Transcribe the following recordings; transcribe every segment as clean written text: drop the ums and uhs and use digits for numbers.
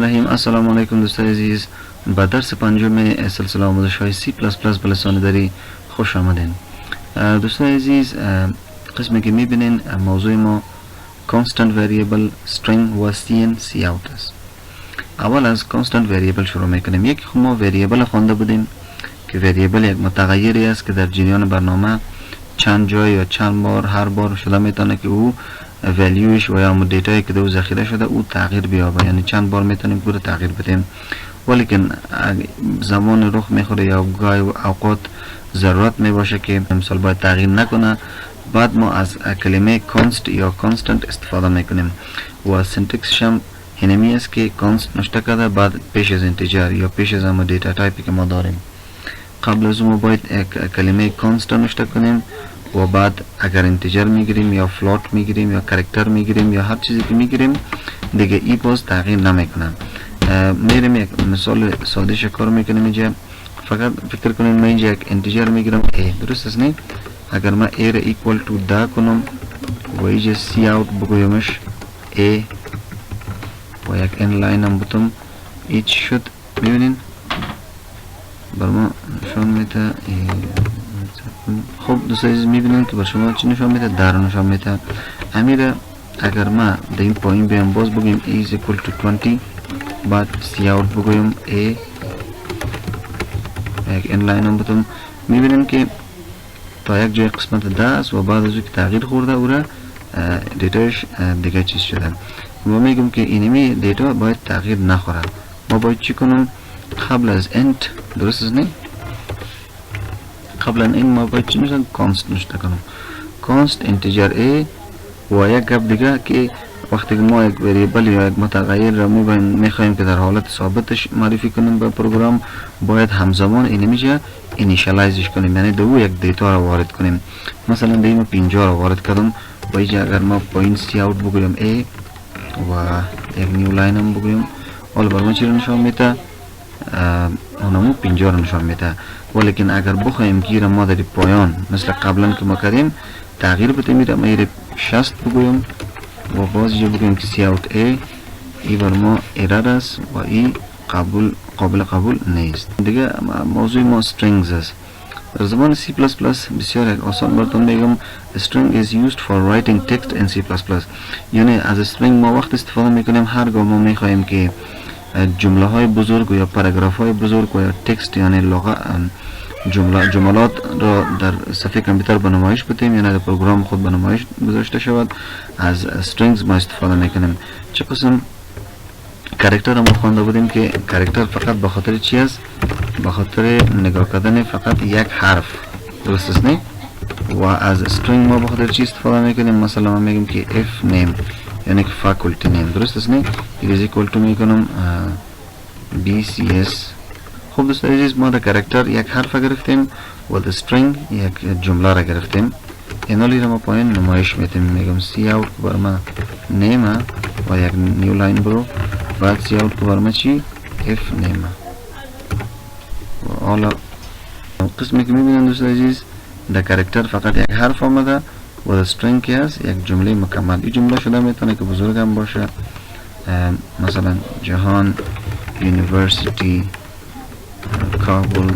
الرحیم. السلام علیکم دوستان عزیز. با درس پنجم سلسله آموزش های C++ به لسان دری خوش آمدین. دوستان عزیز، قسمی که میبینین موضوع ما constant variable string و cout است. اول از constant variable شروع میکنیم. یک ما variable خونده بودیم که variable یک متغیری است که در جریان برنامه چند جای یا چند بار هر بار شده میتونه که او ولیوش و یا دیتایی که دو ذخیره شده او تغییر بیابه، یعنی چند بار میتونیم او رو تغییر بدیم، ولیکن زمان رخ میخوره یا گاهی اوقات ضرورت میباشه که مثال باید تغییر نکنه، بعد ما از کلمه const یا constant استفاده میکنیم و سنتکسش هم اینمی است که const نشته کرده بعد پیش از انتجر یا پیش از همه دیتا تایپی که ما داریم. قبل از اون باید کلمه const نشته کنیم و بعد اگر انتجر میگیریم یا فلوت میگیریم یا کرکتر میگیریم یا هر چیزی که میگیریم دیگه ای باز تغییر نمیکنم. میریم یک مثال ساده کار میکنیم. اینجا فقط فکر کنیم من اینجا یک انتجر میگیرم a، درست است؟ نه اگر من a را equal to 10 کنم و اینجا cout بگویمش a و یک ان لاین هم بتم ایچ شد، میبینین بر ما نشان میده. خب دوستان عزیز میبینین که بر شما چی نشان میده؟ در نشان میده. امیره اگر ما در این پایین بیام باز بگویم a is equal to 20 بعد cout بگویم a یک ان لاین هم بتم، میبینین که تا یک جای قسمت 10 است و بعد از او که تغییر خورده او را دیتاش دیگه چیز شده. ما میگم که اینمی دیتا باید تغییر نخوره. ما باید چی کنم؟ قبل از انت، درست است نه؟ قبلا این ما باید چی نشن؟ const نشته کنم. const integer a و یک گپ دیگه که وقتی که ما یک وریبل یا یک متغیر را میخوایم که در حالت ثابتش معرفی کنیم به پروگرام، باید همزمان اینمیجا اینیشالایزش کنیم، یعنی دو یک دیتا را وارد کنیم. مثلا دیگه ما 50 را وارد کردم و اینجا اگر ما پایین cout بگویم a و یک نیو لاین هم بگویم، حالا بر ما چی را نشان میده؟ اونمو 50 را نشان میده. ولیکن اگر بخوایم گیر ما در پایان مثل قبلا که ما کردیم تغییر بدیم، میرم ایره 60 بگویم و باز اینجا بگویم که cout a ای بر ما ایرر است و ای قابل قبول نیست. دیگه موضوع ما strings است. در زبان C++ بسیار یک آسان براتون میگم string is used for writing text in C++. یعنی از string ما وقت استفاده میکنیم هرگاه ما میخوایم که جمله های بزرگ یا پاراگراف های بزرگ یا تکست یعنی جملات را در صفحه کامپیوتر به نمایش بدیم، یعنی در پروگرام خود به نمایش گذاشته شود، از strings ما استفاده میکنیم. چه قسم کرکتر هم خوانده بودیم که کرکتر فقط به خاطر چی است؟ به خاطر نگاه کردن فقط یک حرف، درست است نه؟ و از string ما به خاطر چی استفاده میکنیم؟ مثلا ما میگیم که f name یعنی که faculty name، درست است نه؟ is equal to میکنم bcs. خب دوستان عزیز، ما در کرکتر یک حرف گرفتیم و در string یک جمله را گرفتیم. اینالی را ما پایین نمایش میتیم، میگم cout بر ما name و یک نیو لاین برو، بعد cout بر ما چی؟ f name. و حالا قسمی که میبینن دوستان عزیز در کرکتر فقط یک حرف آمده و در string که هست یک جمله مکمل. این جمله شده میتونه که بزرگ هم باشه، مثلا جهان یونیورسیتی کابل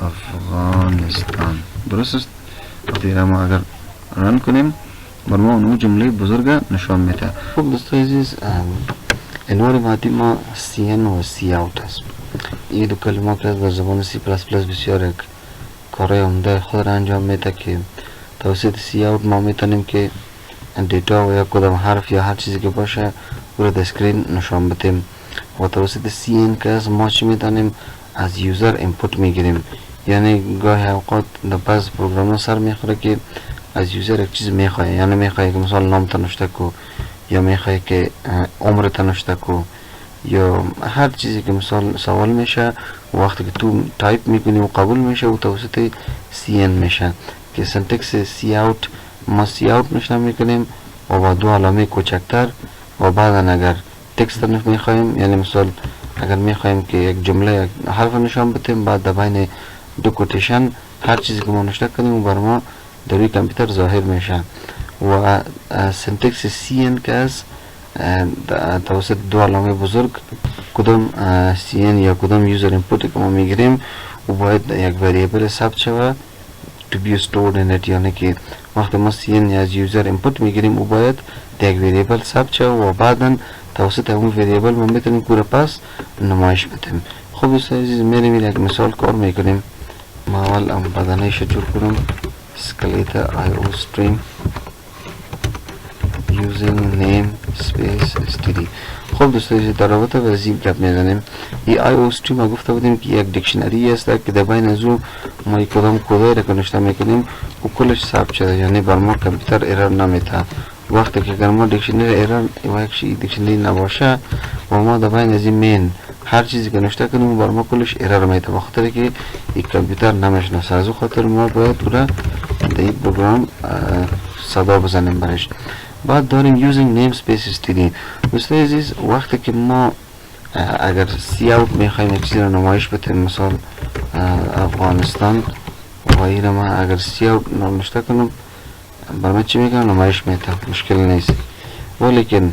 افغانستان، درست است؟ وقتی ما اگر رن کنیم بر ما اونو جمله بزرگ نشان میده. خب دوستان عزیز، انواع بعدی ما cn و cout است. این دو کلمات که در زبان C++ بسیار یک کارهای عمده خود را انجام میده که توسط cout ما میتونیم که دیتا و یا کدام حرف یا هر چیزی که باشه او را در اسکرین نشان بدیم. و توسط cn که از ما چی میتونیم؟ از یوزر اینپوت میگیریم، یعنی گاهی اوقات در بعض پروگرام سر میخوره که از یوزر یک چیز میخواه، یعنی میخواه که مثلا نام تنشته کو یا میخواه که عمر تنشته کو یا هر چیزی که مثال سوال میشه وقتی که تو تایپ میکنی و قبول میشه و توسط cn میشه که سنتکس cout ما cout نشان میکنیم و با دو علامه کوچکتر و بعدا اگر تکست میخوایم، یعنی مثال اگر میخوایم که یک جمله یک حرف نشان بدیم بعد در بین دو کوتیشن هر چیزی که ما نشته کنیم و بر ما در روی کامپیوتر ظاهر میشه. و سنتکس cn که است توسط دو علامه بزرگ کدام CN یا کدام یوزر اینپوتی که ما میگیریم و باید یک وریبل ثبت شود to be stored in it، یعنی که وقتی ما CN از یوزر اینپوت میگیریم و باید یک وریبل ثبت شود و بعدا توسط اون وریبل ما میتونیم پورا پس نمایش بدیم. خب دوستان عزیز میریم یک مثال کار میکنیم. ما اول بدنهش جور کنم اسکلیتر IO string using name space std. خب دوستان در رابطه با زیب گپ میزنیم. این IO string ما گفته بودیم که یک دیکشنری است که در بین از او ما یک کدام کدای را که نوشته میکنیم و کلش ثبت شده، یعنی بر ما کامپیوتر ایرور نمیده. وقتی که اگر ما دیکشنری ایرور یک دیکشنری نباشه و ما در بین از این مین هر چیزی که نوشته کنیم بر ما کلش ایرور میده، بخاطر که این کامپیوتر نمیشناسه. از او خاطر ما باید پورا در این پروگرام صدا بزنیم برش. بعد داریم using namespace std. دوستان عزیز وقتی که ما اگر سی اوت میخوایم یک چیزی رو نمایش بدیم، مثال افغانستان و این ما اگر سی اوت نوشته کنم برای چی میکنم نمایش میده، مشکل نیست. ولیکن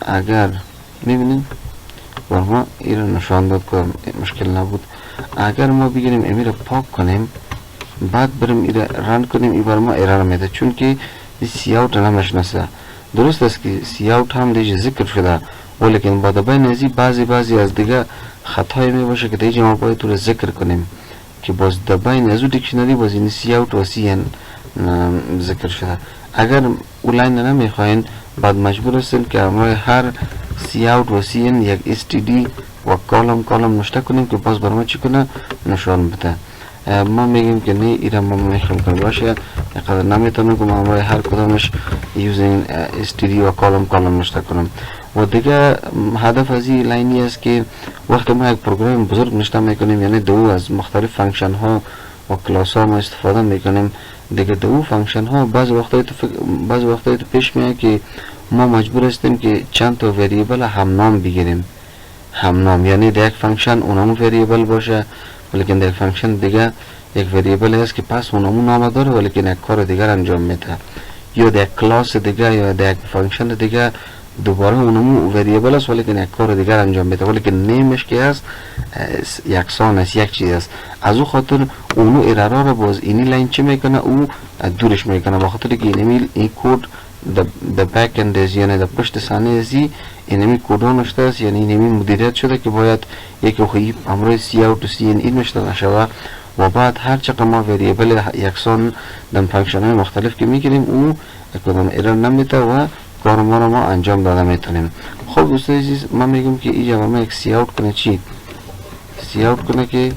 اگر میبینیم بر ما این رو نشان داد که مشکل نبود. اگر ما بگیریم امی رو پاک کنیم بعد بریم این رو رن کنیم این بر ما ایرور میده، چون که سی اوت رو نمیشناسه. درست است که سی اوت هم دیگه ذکر شده، ولیکن با دبای نزی بعضی از دیگه خطایی می باشه که دیگه ما باید رو ذکر کنیم که باز دبای نزو دیکشنری باز این سی اوت و سی ان ذکر شده. اگر اونلاین نمیخواین بعد مجبور هستیم که همراه هر سی اوت و سی ان یک std و کالم نشته کنیم که باز برای ما چی کنه نشان بده. ما میگیم که نه ایران ما میخوایم کنیم باشه اینقدر نمیتونم که ما همراه هر کدامش using std و کالم نشته کنم. و دیگه هدف از این لاینی است که وقتی ما یک پروگرام بزرگ نشته میکنیم، یعنی دو از مختلف فانکشن ها و کلاس ها ما استفاده میکنیم، دیگه دو فانکشن ها بعض وقتایی تو پیش میاد که ما مجبور هستیم که چند تا وریبل همنام بگیریم. همنام یعنی در یک فانکشن اونم وریبل باشه ولیکن در فانکشن دیگه یک وریبل است که پس اونم نام داره ولیکن یک کار دیگر انجام میده، یا در کلاس دیگه یا در فانکشن دیگه دوباره اونم وریبل است ولیکن یک کار دیگر انجام میده، ولیکن نیمش که است یکسان است، یک چیز است. از او خاطر اونو ایرارا رو باز اینی لاین چی میکنه او دورش میکنه، بخاطر که این کد د بک اند یعنی د پشت صحنه ازی اینمی کدو نشته است، یعنی اینمی مدیریت شده که باید یک خویی امروز سی اوت و سی این نشته نشوه و بعد هر چقدر ما وریبل یکسان در فانکشن های مختلف که میگیریم او کدام ایرور نمیده و کار ما رو ما انجام داده میتونیم. خب دوستان عزیز من میگم که اینجا ما یک سی اوت کنه چی؟ سی اوت کنه که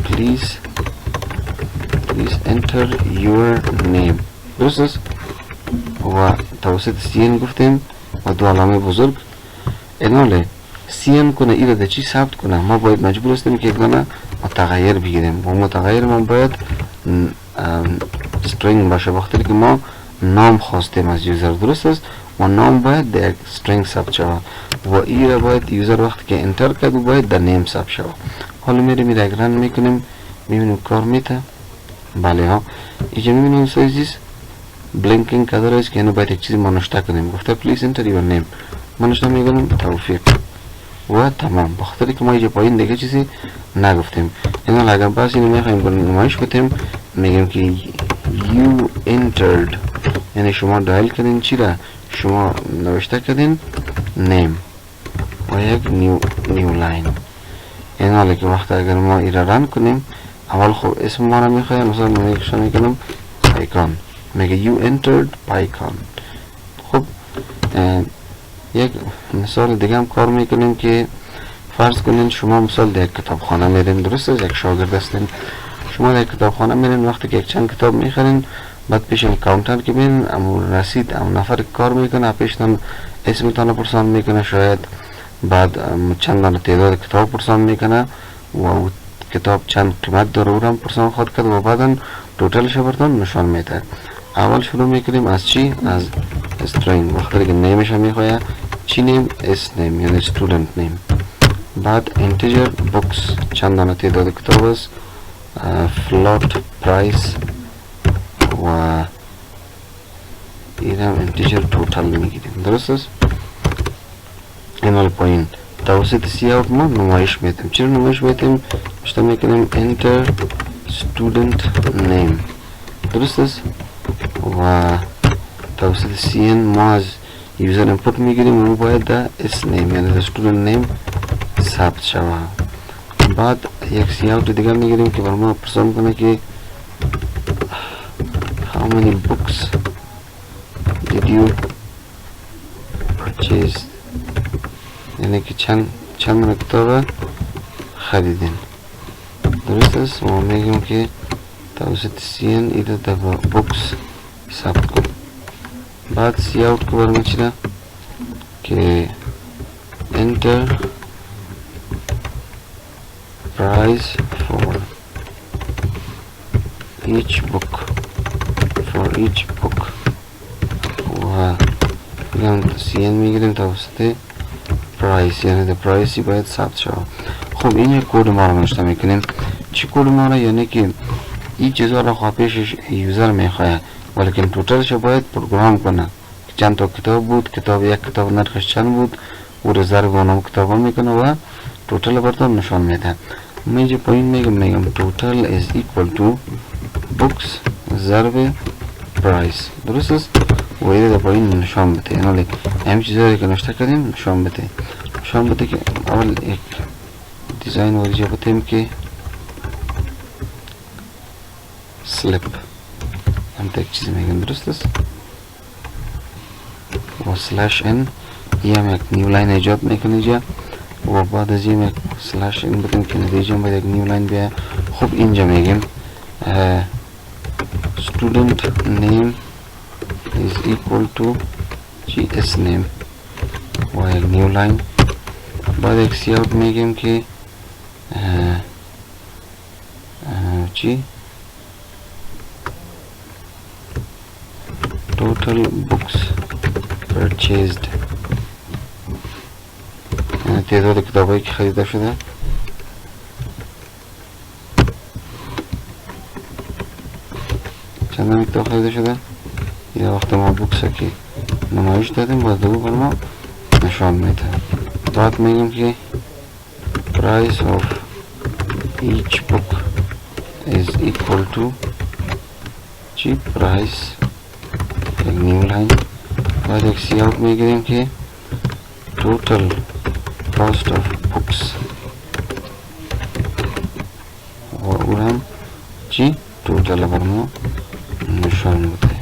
please enter your name. درست است؟ و توسط CN گفتیم و دو علامه بزرگ اناله CN کنه ایره ده چی ثبت کنه. ما باید مجبور هستیم که یک دانه متغیر بگیریم و متغیر ما باید string باشه، وقتی که ما نام خواستیم از یوزر. درست است؟ و نام باید در یک string ثبت شود و ایره باید یوزر وقتی که انتر کرد و باید در نیم ثبت شود. حالا میریم ایره رن میکنیم میبینیم کار میته. بله ها اینجا میبینیم سایزیز بلینکینگ کدر است که اینو باید یک چیزی ما نشته کنیم. گفته پلیز انتر یور نیم، ما نشته میکنیم توفیق و تمام، بخاطر که ما اینجا پایین دیگه چیزی نگفتیم. اینو اگر باز اینو میخوایم نمایش بدیم میگیم که you entered یعنی شما دایل کردین چی را؟ شما نوشته کردین نیم و یک نیو لاین. اینو که وقت اگر ما ایره رن کنیم اول خب اسم ما را میخوایم، مثلا نمیشه میکنم پیکان، میگه you entered پیکان. خب یک مثال دیگه هم کار میکنیم که فرض کنین شما مثال در کتابخانه میرین. درست است؟ یک شاگرد هستین شما در کتابخانه میرین، وقتی که یک چند کتاب میخرین بعد پیش این کاونتر که میرین امون رسید امون نفر کار میکنه پیشتان اسمتان پرسان میکنه، شاید بعد چند تعداد کتاب پرسان میکنه و کتاب چند قیمت داره اورم پرسان خود کرد و بعدا توتالش براتون نشان میده. اول شروع میکنیم از چی؟ از string. وقتی که نیمش هم میخواه چی نیم؟ اس نیم یعنی student نیم. بعد integer books چندان تعداد کتاب است، float price و اینم integer total میگیریم. درست است؟ اینال پایین توسط سی اوت ما نمایش میدیم. چرا نمایش میدیم؟ اشتباه میکنیم enter student name، درست است. و توسط سی ان ما از یوزر اینپوت میگیریم و باید در اس نیم یعنی در student name ثبت شود. بعد یک سی اوت دیگر میگیریم که بر ما پرسان کنه که how many books did you purchase، یعنی که چند کتاب خریدین، درست است. ما میگیم که توسط سی ان ایده در بوکس ثبت کن. بعد سی اوت کو برمی چیده که enter price for each book و میگم سی ان میگیریم توسط پرایس یعنی در پرایسی باید ثبت شود. خب این یک کد ما رو نوشته میکنیم. چی کد ما رو؟ یعنی که این چیزها را خواهش یوزر میخواه ولیکن توتالش باید پروگرام کنه که چند تا کتاب بود، یک کتاب نرخش چند بود و رزرو اونم کتاب ها میکنه و توتال براتون نشان میده. میجه پایین میگم توتال is equal to books ضرب price، درست است. و ایده در پایین نشان بده، یعنی همین چیزهایی که نوشته کردیم نشان بده که اول یک دیزاین وریجا بتیم که slip هم یک چیزی میگم، درست است. و سلش ان یه هم یک نیو لاین ایجاد میکنه اینجا و بعد از این یک سلش ان بتیم که نتیجه باید یک نیو لاین بیاید. خب اینجا میگیم student name is equal to gs name و یک نیو لاین. بعد یک سی اوت میگیم که چی total books purchased یعنی تعداد کتابایی که خریده شده. چند کتاب خریده شده؟ یه وقت ما بوکس که نمایش دادیم باید دو بر ما نشان میده. بعد میگیم که price of each book is equal to cheap price یک نیو لاین. بعد یک سی اوت میگیریم که total cost of books و اونم چی توتال بر ما نشان بده.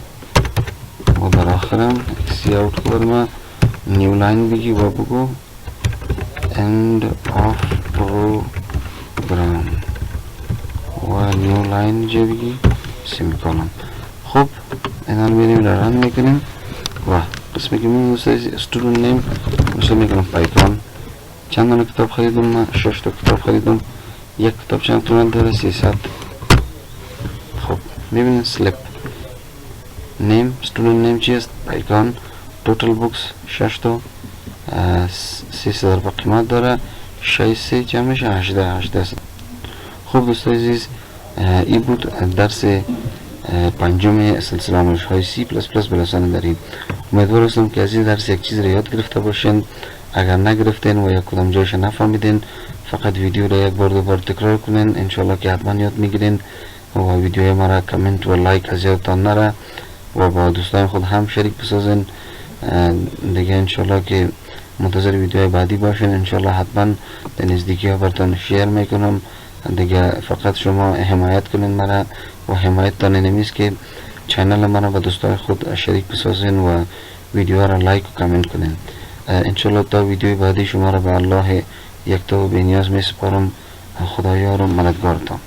و در آخرم یک سی اوت بر ما نیو لاین بگی و بگو end of program و نیو لاین جا بگی سیمیکولن. خب اینا رو میریم رن میکنیم و قسمی که من student name مثل میکنم پایتون. چند دانه کتاب خریدم؟ من 6 تا کتاب خریدم. یک کتاب چند تومن داره؟ 300. خب میبینید slip name student name چی است؟ پایتون. total books 6 تا 300 با قیمت داره. 6 جمعش 18. خب دوستای عزیز این بود درس پنجم سلسله آموزش‌های C++ به لسان دری. امیدوار هستم که از این درس یک چیز را یاد گرفته باشین. اگر نگرفتین و یا کدام جایش نفهمیدین فقط ویدیو را یک بار دو بار تکرار کنین، انشالله که حتما یاد میگیرین. و ویدیوهای ما را کامنت و لایک از یادتان نره و با دوستان خود هم شریک بسازین دیگه. انشالله که منتظر ویدیوهای بعدی باشین. انشالله حتما در نزدیکی ها براتون شیر میکنم دیگه. فقط شما حمایت کنین مرا و حمایت تان نمیست که چینل مرا با دوستای خود شریک بسازین و ویدیوها را لایک و کامنت کنین. انشالله تا ویدیوی بعدی شما را به الله یکتا و بینیاز می سپارم. خدایا رو مددگارتان.